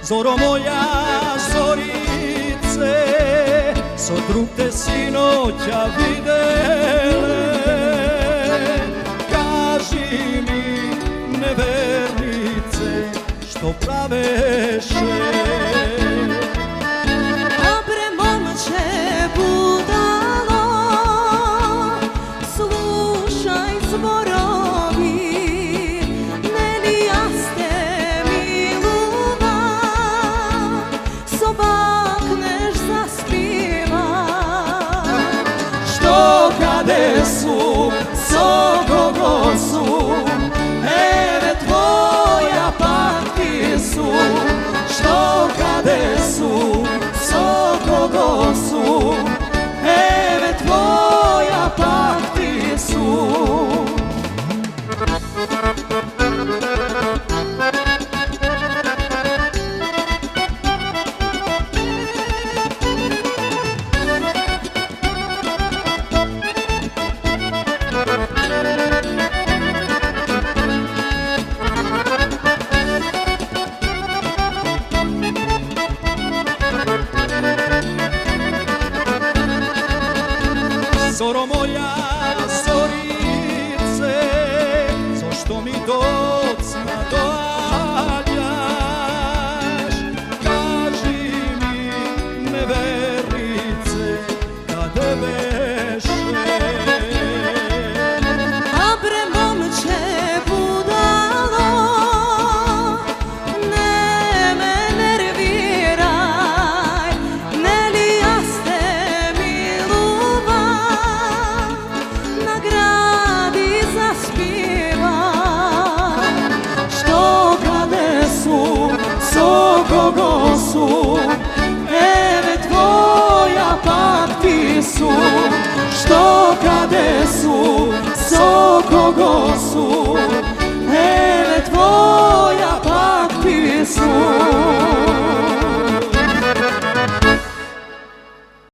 Zoro moja zorice, so drug te sinoća videle. Kaži mi, nevernice, što praveše? Dobre momče budalo, slušaj zborovi, nelijaste milova, sobakneš zaspiva. Što kade su, so kogo su, eve tvoja pakti su. Što kade su, so kogo su, eve tvoja pakti su. Zoro moja zorice, zašto mi docna dođaš? Kaži mi, nevernice, kade beše? Dobre momče budalo, ne me nerviraj, nelijaste milova, nagradi zaspivaj. Što kade su, so kogo su, eve tvoja pakti su. Što kade su, so kogo su,